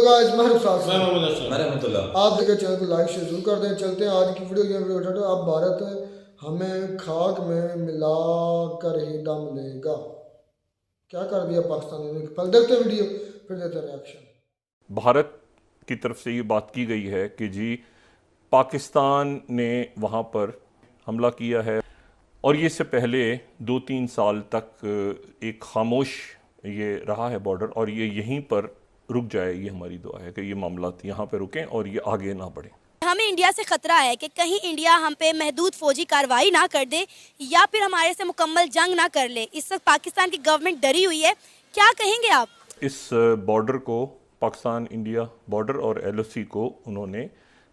Hello guys, मैं रुखसार मैं मोहम्मद अशरफ। आप देखिए चैनल को लाइक शेयर जरूर कर दें। चलते हैं आज की वीडियो उठाते। अब भारत हमें खाक में मिला कर ही दम लेगा, क्या कर दिया पाकिस्तान ने। पहले देखते हैं वीडियो, फिर देते हैं रिएक्शन। भारत की तरफ से ये बात की गई है कि जी पाकिस्तान ने वहाँ पर हमला किया है और ये इससे पहले 2-3 साल तक एक खामोश ये रहा है बॉर्डर, और ये यहीं पर रुक जाए। ये हमारी दुआ है कि ये मामला यहाँ पर रुकें और ये आगे ना बढ़ें। हमें इंडिया से खतरा है कि कहीं इंडिया हम पे महदूद फौजी कार्रवाई ना कर दे या फिर हमारे से मुकम्मल जंग ना कर ले। इस वक्त पाकिस्तान की गवर्नमेंट डरी हुई है, क्या कहेंगे आप? इस बॉर्डर को, पाकिस्तान इंडिया बॉर्डर और LOC को उन्होंने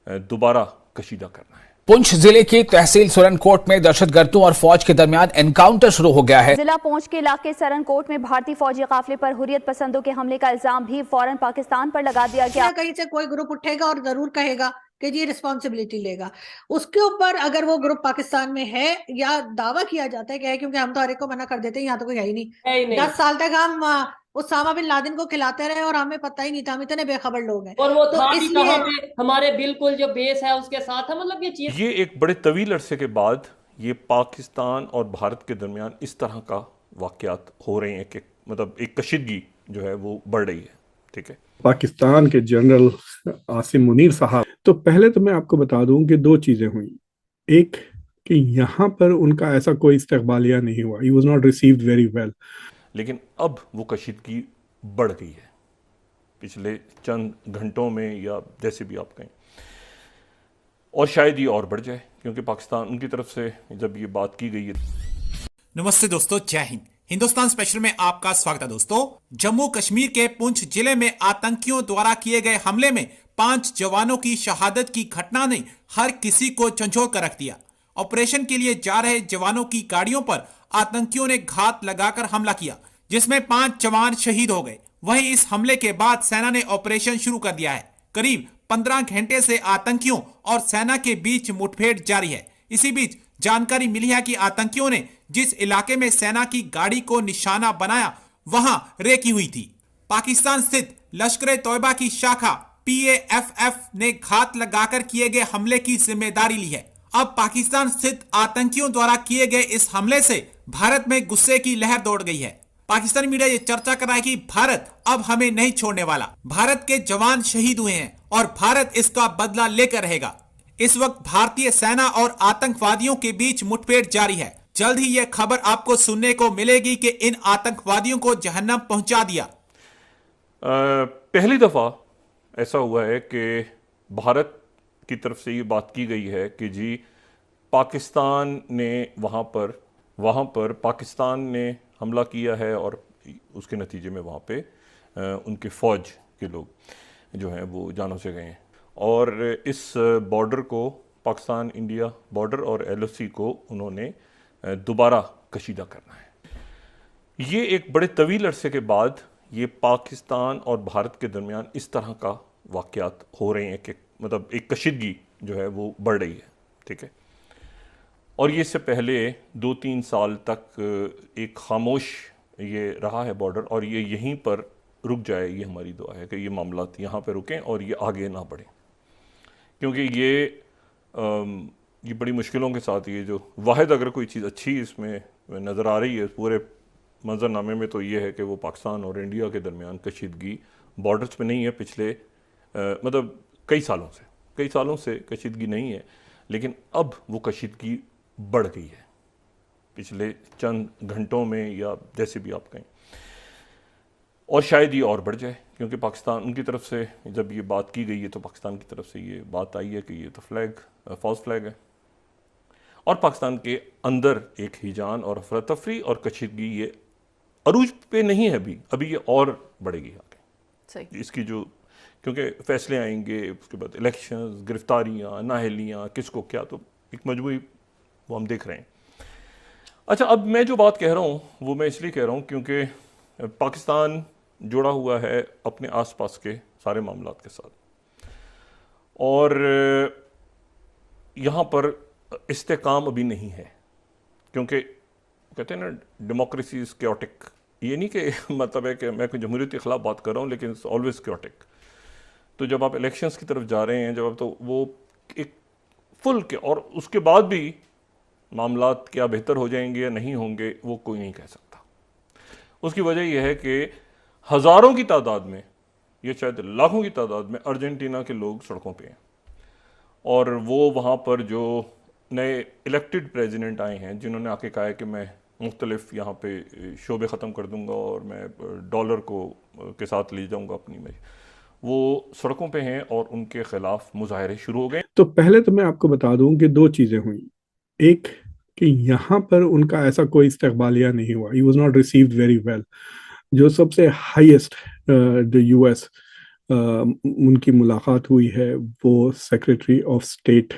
दोबारा कशीदा करना है। पुंछ जिले की तहसील सरनकोट में दहशतगर्दों और फौज के दरमियान एनकाउंटर शुरू हो गया है। जिला पुंछ के इलाके सरनकोट में भारतीय फौजी काफिले पर हुर्रियत पसंदों के हमले का इल्जाम भी फौरन पाकिस्तान पर लगा दिया गया। कहीं से कोई ग्रुप उठेगा और जरूर कहेगा कि जी रिस्पॉन्सिबिलिटी लेगा उसके ऊपर, अगर वो ग्रुप पाकिस्तान में है या दावा किया जाता है कि है, क्योंकि हम तो हर एक को मना कर देते हैं, यहाँ तो कोई है ही नहीं। 10 साल तक हम उसामा बिन लादेन को खिलाते रहे और हमें पता ही नहीं था, हम इतने बेखबर लोग हैं। और वो तो था भी इसलिए कहाँ पे, हमारे बिल्कुल जो बेस है उसके साथ है। मतलब ये चीज, ये एक बड़े तवील अरसे के बाद ये पाकिस्तान और भारत के दरमियान इस तरह का वाक़यात हो रहे हैं कि मतलब एक कशीदगी जो है वो बढ़ रही है। ठीक है, पाकिस्तान के जनरल आसिम मुनीर साहब, तो पहले तो मैं आपको बता दूं कि दो चीजें हुई। एक कि यहाँ पर उनका ऐसा कोई इस्तकबालिया नहीं हुआ, he was not received very well. लेकिन अब वो कशीदगी बढ़ गई है पिछले चंद घंटों में, या जैसे भी आप कहें, और शायद ये और बढ़ जाए क्योंकि पाकिस्तान उनकी तरफ से जब ये बात की गई है। नमस्ते दोस्तों, जय हिंद। हिंदुस्तान स्पेशल में आपका स्वागत है। दोस्तों, जम्मू कश्मीर के पुंछ जिले में आतंकियों द्वारा किए गए हमले में 5 जवानों की शहादत की घटना ने हर किसी को झंझोड़ कर रख दिया। ऑपरेशन के लिए जा रहे जवानों की गाड़ियों पर आतंकियों ने घात लगाकर हमला किया, जिसमें 5 जवान शहीद हो गए। वहीं इस हमले के बाद सेना ने ऑपरेशन शुरू कर दिया है। करीब 15 घंटे से आतंकियों और सेना के बीच मुठभेड़ जारी है। इसी बीच जानकारी मिली है कि आतंकियों ने जिस इलाके में सेना की गाड़ी को निशाना बनाया वहां रेकी हुई थी। पाकिस्तान स्थित लश्कर तोयबा की शाखा PAFF ने घात लगाकर किए गए हमले की जिम्मेदारी ली है। अब पाकिस्तान स्थित आतंकियों द्वारा किए गए इस हमले से भारत में गुस्से की लहर दौड़ गई है। पाकिस्तानी मीडिया ये चर्चा कर रहा है कि भारत अब हमें नहीं छोड़ने वाला। भारत के जवान शहीद हुए हैं और भारत इसका बदला लेकर रहेगा। इस वक्त भारतीय सेना और आतंकवादियों के बीच मुठभेड़ जारी है। जल्द ही यह खबर आपको सुनने को मिलेगी कि इन आतंकवादियों को जहन्नम पहुंचा दिया। पहली दफा ऐसा हुआ है कि भारत की तरफ से ये बात की गई है कि जी पाकिस्तान ने वहाँ पर पाकिस्तान ने हमला किया है और उसके नतीजे में वहाँ पे उनके फ़ौज के लोग जो हैं वो जानों से गए हैं। और इस बॉर्डर को, पाकिस्तान इंडिया बॉर्डर और LOC को उन्होंने दोबारा कशीदा करना है। ये एक बड़े तवील अरसे के बाद ये पाकिस्तान और भारत के दरमियान इस तरह का वाक़यात हो रहे हैं कि मतलब एक कशीदगी जो है वो बढ़ रही है। ठीक है, और ये इससे पहले 2-3 साल तक एक खामोश ये रहा है बॉर्डर, और ये यहीं पर रुक जाए। ये हमारी दुआ है कि ये मामला यहाँ पर रुकें और ये आगे ना बढ़ें, क्योंकि ये बड़ी मुश्किलों के साथ ये जो वाहिद अगर कोई चीज़ अच्छी इसमें नज़र आ रही है पूरे मंजरनामे में, तो ये है कि वो पाकिस्तान और इंडिया के दरमियान कशीदगी बॉर्डर्स पे नहीं है। पिछले मतलब कई सालों से कशीदगी नहीं है, लेकिन अब वो कशीदगी बढ़ गई है पिछले चंद घंटों में, या जैसे भी आप कहें, और शायद ये और बढ़ जाए क्योंकि पाकिस्तान उनकी तरफ से जब ये बात की गई है तो पाकिस्तान की तरफ से ये बात आई है कि ये तो फॉल्स फ्लैग है, और पाकिस्तान के अंदर एक हिजान और अफरा तफरी और कशीदगी ये अरूज पे नहीं है अभी ये और बढ़ेगी आगे। इसकी जो, क्योंकि फैसले आएंगे, उसके बाद इलेक्शंस, गिरफ्तारियाँ, नाहलियाँ, किसको क्या, तो एक मजबूरी वो हम देख रहे हैं। अच्छा, अब मैं जो बात कह रहा हूँ वो मैं इसलिए कह रहा हूँ क्योंकि पाकिस्तान जुड़ा हुआ है अपने आसपास के सारे मामलात के साथ, और यहाँ पर इस्तेकाम अभी नहीं है, क्योंकि कहते हैं ना डेमोक्रेसी इज़ क्योटिक। ये नहीं कि मतलब है कि मैं कोई जमहूरियत के ख़िलाफ़ बात कर रहा हूँ, लेकिन इट्स ऑलवेज क्योटिक। तो जब आप इलेक्शंस की तरफ जा रहे हैं, जब आप, तो वो एक फुल के, और उसके बाद भी मामलात क्या बेहतर हो जाएंगे या नहीं होंगे वो कोई नहीं कह सकता। उसकी वजह यह है कि हज़ारों की तादाद में, ये शायद लाखों की तादाद में अर्जेंटीना के लोग सड़कों पे हैं, और वो वहाँ पर जो नए इलेक्टेड प्रेसिडेंट आए हैं जिन्होंने आके कहा है कि मैं मुख्तलिफ यहाँ पे शोबे ख़त्म कर दूँगा और मैं डॉलर को के साथ ले जाऊँगा अपनी में, वो सड़कों पे हैं और उनके खिलाफ मुजाहरे शुरू हो गए। तो पहले तो मैं आपको बता दूं कि दो चीज़ें हुई। एक कि यहाँ पर उनका ऐसा कोई इस्तकबालिया नहीं हुआ, he was not received very well. जो सबसे हाईएस्ट द यूएस उनकी मुलाकात हुई है वो secretary of state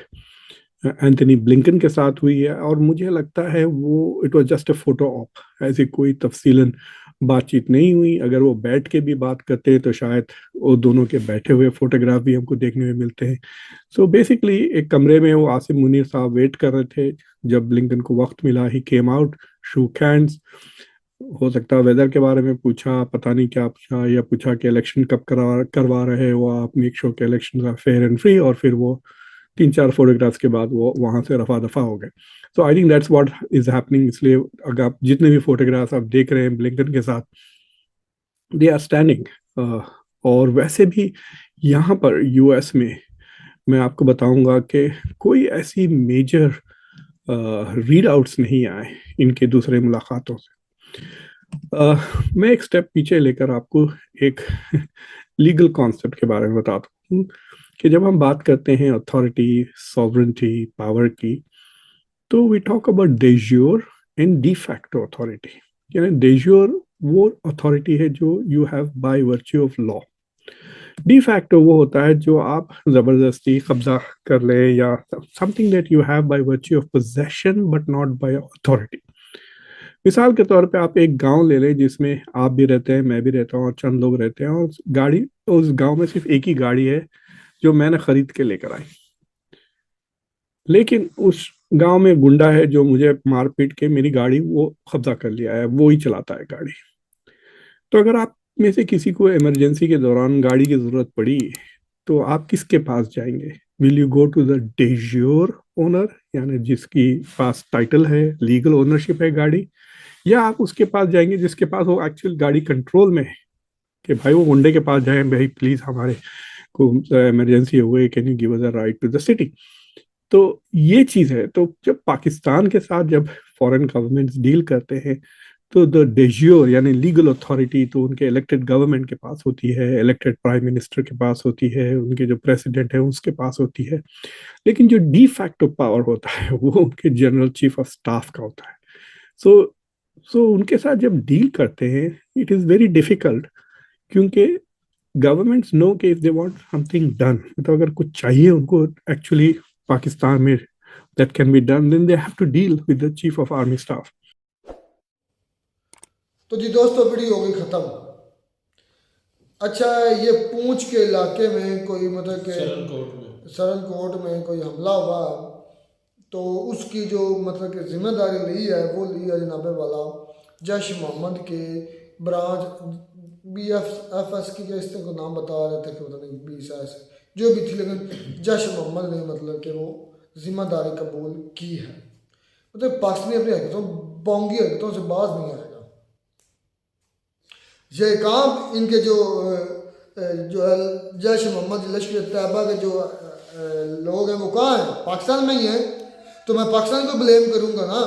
Anthony Blinken के साथ हुई है, और मुझे लगता है वो it was just a photo op, ऐसी कोई तफसीलन बातचीत नहीं हुई। अगर वो बैठ के भी बात करते हैं तो शायद वो दोनों के बैठे हुए फोटोग्राफ भी हमको देखने में मिलते हैं। सो बेसिकली एक कमरे में वो आसिम मुनीर साहब वेट कर रहे थे, जब ब्लिंकन को वक्त मिला ही केम आउट, शूक हैंड्स, हो सकता है वेदर के बारे में पूछा, पता नहीं क्या पूछा, या पूछा कि इलेक्शन कब करवा रहे हो आप, मेक श्योर के election are fair and free, और फिर वो 3-4 फोटोग्राफ्स के बाद वो वहां से रफा दफा हो गए। So I think that's what is happening. इसलिए अगर आप जितने भी फोटोग्राफ्स आप देख रहे हैं ब्लिंकन के साथ, दे आर स्टैंडिंग। और वैसे भी यहाँ पर यूएस में मैं आपको बताऊंगा कि कोई ऐसी मेजर रीड आउट्स नहीं आए इनके दूसरे मुलाकातों से। मैं एक स्टेप पीछे लेकर आपको एक लीगल कॉन्सेप्ट के बारे में बताता हूँ कि जब हम बात करते हैं अथॉरिटी, सॉवरेंटी, पावर की, तो we talk about de jure and de facto authority. यानी de jure वो अथॉरिटी है जो you have by virtue of law. de facto वो होता है जो आप जबरदस्ती कब्जा कर ले, या something that you have by virtue of possession but not by authority. मिसाल के तौर पे आप एक गांव ले लें जिसमें आप भी रहते हैं, मैं भी रहता हूँ, और चंद लोग रहते हैं, और गाड़ी, उस गांव में सिर्फ एक ही गाड़ी है जो मैंने खरीद के लेकर आई, लेकिन उस गांव में गुंडा है जो मुझे मार पीट के मेरी गाड़ी वो कब्जा कर लिया है, वो ही चलाता है गाड़ी। तो अगर आप में से किसी को इमरजेंसी के दौरान गाड़ी की जरूरत पड़ी तो आप किसके पास जाएंगे? Will you go to the de jure owner, यानी जिसकी पास टाइटल है, लीगल ओनरशिप है गाड़ी, या आप उसके पास जाएंगे जिसके पास वो एक्चुअल गाड़ी कंट्रोल में है, कि भाई वो गुंडे के पास जाए, भाई प्लीज हमारे को इमरजेंसी हो गई, can you give us a ride to the city. तो ये चीज है। तो जब पाकिस्तान के साथ जब फॉरेन गवर्नमेंट्स डील करते हैं तो द de jure यानी लीगल अथॉरिटी तो उनके इलेक्टेड गवर्नमेंट के पास होती है, इलेक्टेड प्राइम मिनिस्टर के पास होती है, उनके जो प्रेसिडेंट है उसके पास होती है, लेकिन जो de facto पावर होता है वो उनके जनरल चीफ ऑफ स्टाफ का होता है। सो उनके साथ जब डील करते हैं इट इज़ वेरी डिफिकल्ट, क्योंकि governments know that if they want something done, मतलब अगर कुछ चाहिए उनको एक्चुअली पाकिस्तान में that can be done, then they have to deal with the chief of army staff. तो जी दोस्तों वीडियो हो गई ख़त्म। अच्छा, ये पूंछ के इलाके में कोई मतलब के सरनकोट में कोई हमला हुआ तो उसकी जो मतलब कि जिम्मेदारी ली है वो ली है जनाब वाला जैश मोहम्मद के ब्रांच BFS की, इस तरह को नाम बता रहे थे कि पता नहीं 20 ऐसे जो भी थी, लेकिन जैश मोहम्मद ने मतलब कि वो जिम्मेदारी कबूल की है। मतलब पाकिस्तानी अपनी हरकतों, बोंगी हरकतों से बाज नहीं आएगा। ये काम इनके जो जैश मोहम्मद लश्कर तैयबा के जो लोग हैं वो कहाँ हैं? पाकिस्तान में ही हैं। तो मैं पाकिस्तान को ब्लेम करूंगा ना।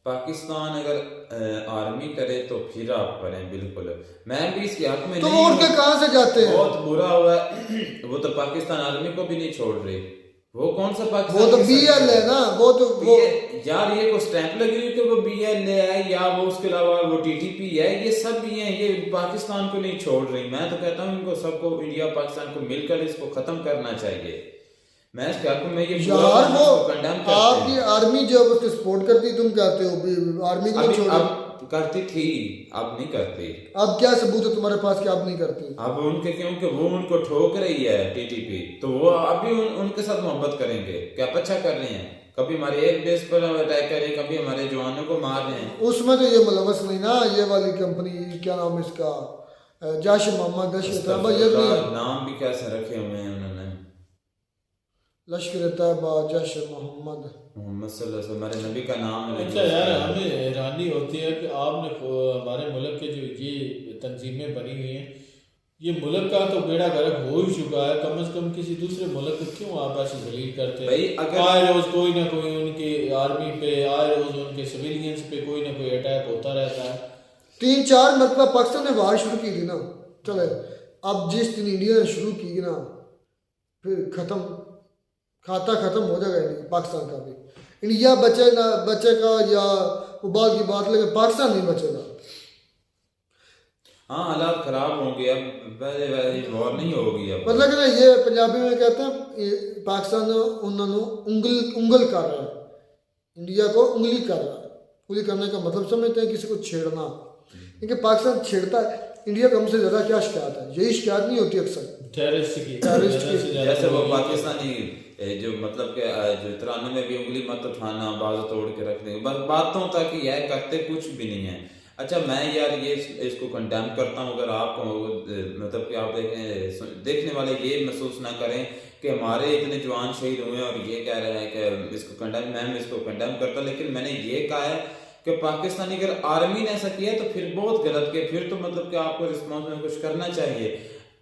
पाकिस्तान अगर आर्मी करे तो फिर आप करें, बिल्कुल मैं भी इसके हक में तो नहीं। उड़ के कहाँ से जाते हैं? बहुत बुरा हुआ वो तो पाकिस्तान आर्मी को भी नहीं छोड़ रहे। वो कौन सा पाकिस्तान? वो तो BL है ना, वो तो वो यार ये को स्टैंप लगी हुई कि वो BL है या वो उसके अलावा वो TTP है, ये सब भी हैं, ये पाकिस्तान को नहीं छोड़ रही। मैं तो कहता हूँ इनको सबको, इंडिया पाकिस्तान को मिलकर इसको खत्म करना चाहिए। मैं इसके हक में ये यार वो आपकी आर्मी जब उसको सपोर्ट करती, तुम कहते हो आर्मी को नहीं छोड़ करती थी, अब नहीं करती। अब क्या सबूत है तुम्हारे पास कि आप नहीं करती? अब उनके, क्योंकि वो उनको ठोक रही है TTP, तो वो अभी उनके साथ मोहब्बत करेंगे। क्या अच्छा कर रहे हैं, कभी हमारे एयर बेस पर अटैक कर रहे हैं, कभी हमारे जवानों को मार रहे हैं। उसमें तो ये मुलवस नहीं ना, ये वाली कंपनी क्या नाम इसका जैश मोहम्मद दहशत तैयबा, ये नहीं है। नाम भी कैसे रखे हुए हैं उन्होंने, लश्कर तैयबा, जैश मोहम्मद, मोहम्मद सल्लल्लाहु अलैहि वसल्लम, हमारे नबी का नाम है। अच्छा यार, हमें हैरानी होती है कि आपने हमारे मुल्क के जो ये तंजीमें बनी हुई हैं, ये मुल्क का तो बेड़ा गर्क हो ही चुका है, कम से कम किसी दूसरे मुल्क को क्यों आप ऐसे जलील करते हैं? आए रोज कोई ना कोई उनकी आर्मी पे, आए रोज उनके सिविलियंस पे कोई ना कोई अटैक होता रहता है। 3-4 मरतबा पाकिस्तान ने वार शुरू की थी ना, चले अब जिस दिन इंडिया ने शुरू की ना, फिर खाता खत्म हो जाएगा इंडिया पाकिस्तान का भी। इंडिया बचेगा या वो बात की बात, लेकिन पाकिस्तान नहीं बचेगा। हाँ, हालात खराब होंगे, अब पहले वॉर नहीं होगी अब। मतलब कि ना, ये पंजाबी में कहते हैं पाकिस्तान उन्होंने उंगल कर रहा है, इंडिया को उंगली कर रहा है। उंगली करने का मतलब समझते हैं किसी को छेड़ना, क्योंकि पाकिस्तान छेड़ता है इंडिया को। हमसे ज़्यादा क्या शिकायत है? यही शिकायत नहीं होती अक्सर टेररिस्ट की। जैसे वो पाकिस्तानी जो मतलब कि जो 93 में भी उंगली मत उठाना, बाजू तोड़ के रखने, बस बातों तक ही है, करते कुछ भी नहीं है। अच्छा, मैं यार ये इसको कंडेम करता हूँ। अगर आप मतलब कि आप देखने वाले ये महसूस ना करें कि हमारे इतने जवान शहीद हुए हैं और ये कह रहे हैं कि इसको कंडेम, मैं इसको कंडेम करता, लेकिन मैंने ये कहा है कि पाकिस्तानी अगर आर्मी ने ऐसा किया तो फिर बहुत गलत किया, फिर तो मतलब कि आपको रिस्पॉन्स में कुछ करना चाहिए।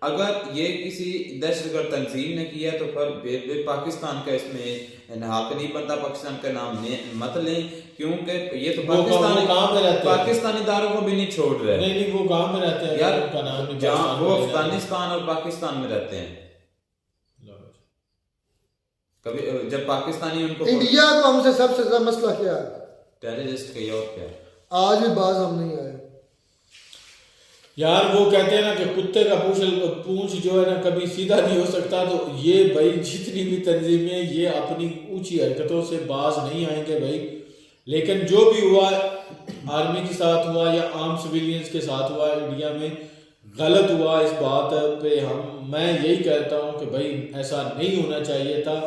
अगर ये किसी दहशतगर्द तंजीम ने किया तो फिर पाकिस्तान का इसमें हक नहीं बनता, पाकिस्तान का नाम मत लें, क्योंकि ये तो पाकिस्तानी दारों को भी नहीं छोड़ रहे। नहीं, वो गांव में रहते हैं यार, जहाँ वो अफगानिस्तान और पाकिस्तान में रहते हैं। कभी जब पाकिस्तानी उनको, इंडिया को हमसे सबसे ज्यादा मसला क्या है? टेररिस्ट का और क्या? आज भी बाज हम नहीं आए यार। वो कहते हैं ना कि कुत्ते का पूंछ जो है ना कभी सीधा नहीं हो सकता। तो ये भाई जितनी भी तंजीमें ये अपनी ऊंची हरकतों से बाज नहीं आएंगे भाई। लेकिन जो भी हुआ, आर्मी के साथ हुआ या आम सिविलियंस के साथ हुआ, इंडिया में गलत हुआ। इस बात पे मैं यही कहता हूँ कि भाई ऐसा नहीं होना चाहिए था।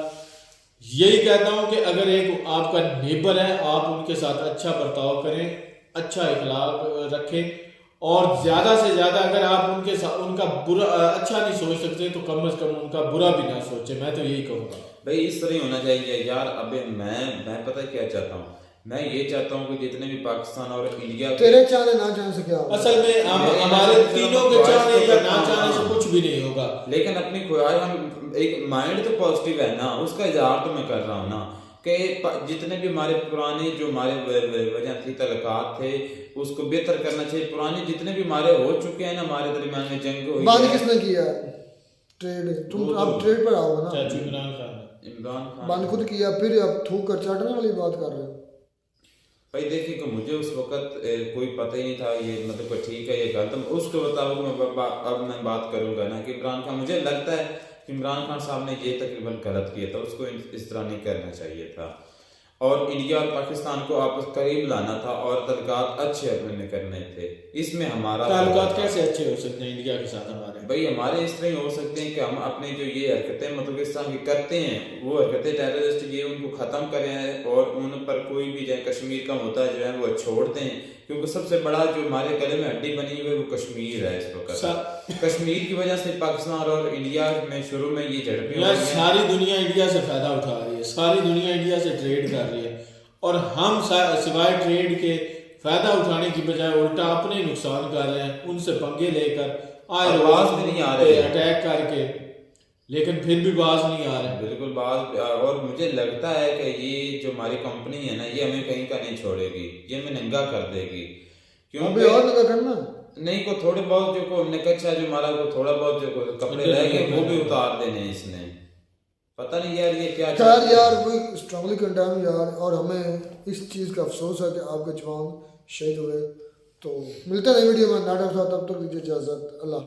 यही कहता हूँ कि अगर एक आपका नेबर है, आप उनके साथ अच्छा बर्ताव करें, अच्छा इखलाक रखें, और ज्यादा से ज्यादा अगर आप उनके साथ उनका बुरा अच्छा नहीं सोच सकते तो कम से कम उनका बुरा भी ना सोचे। मैं तो यही कहूँगा भाई, इस तरह होना चाहिए यार। अबे मैं पता है क्या चाहता हूँ? मैं ये चाहता हूँ कि जितने भी पाकिस्तान और इंडिया, तेरे चाहने ना चाहने से क्या होगा? असल में हमारे तीनों के चाहने या ना चाहने से कुछ भी नहीं होगा। लेकिन अपनी ख्वाहिश, हम एक माइंड तो पॉजिटिव है ना, उसका इजहार तो मैं कर रहा हूँ ना, कि जितने भी हमारे पुराने जो हमारे वजह थी, तलकात थे, उसको बेहतर करना चाहिए। पुराने जितने भी हमारे हो चुके हैं ना, हमारे दरमियान में जंग हुई है। किसने किया ट्रेड? तुम आप ट्रेड पर आओ ना। इमरान खान बंद खुद किया, फिर अब थूक कर चाटने वाली बात कर रहे हो भाई। देखिए कि मुझे उस वक्त कोई पता ही नहीं था ये मतलब ठीक है ये गलत, उसके मुताबिक अब मैं बात करूंगा ना कि इमरान खान, मुझे लगता है इमरान खान साहब ने ये तकरीबन गलत किया था, उसको इस तरह नहीं करना चाहिए था। और इंडिया और पाकिस्तान को आपस करीब लाना था और तल्लुकात अच्छे अपने करने थे। इसमें हमारा तल्लुकात कैसे अच्छे हो सकते हैं इंडिया के साथ हमारे? भाई हमारे इस तरह हो सकते हैं कि हम अपने जो ये हरकतें मतलब इस तरह की करते हैं, वो हरकतें टेररिस्ट ये उनको ख़त्म करें और उन पर कोई भी चाहे कश्मीर का मुद्दा जो है वो छोड़ दें, क्योंकि सबसे बड़ा जो हमारे गले में हड्डी बनी हुई है वो कश्मीर है। इस वक्त कश्मीर की वजह से पाकिस्तान और इंडिया में शुरू में ये झड़पें, सारी दुनिया इंडिया से फायदा उठा रही है, सारी दुनिया इंडिया से ट्रेड कर रही है, और हम सिवाय ट्रेड के फायदा उठाने की बजाय उल्टा अपने नुकसान कर रहे हैं, उनसे पंगे लेकर आवाज भी नहीं आ रही, अटैक करके, लेकिन फिर भी बाज नहीं आ रहे। बिल्कुल बाज। और मुझे लगता है कि ये जो हमारी कंपनी है ना, ये हमें कहीं का नहीं छोड़ेगी, ये हमें नंगा कर देगी। क्योंकि और नंगा करना नहीं, को थोड़े बहुत जो को नकच्छा जो हमारा को थोड़ा बहुत जो कपड़े रह गए वो भी उतार देने इसने, पता नहीं यार ये क्या। खैर यार वी स्ट्रांगली कंडेम यार, और हमें इस चीज़ का अफसोस है कि आपके जवान शहीद हुए। तो मिलते हैं नई वीडियो में, तब तक दीजिए इजाज़त। अल्लाह।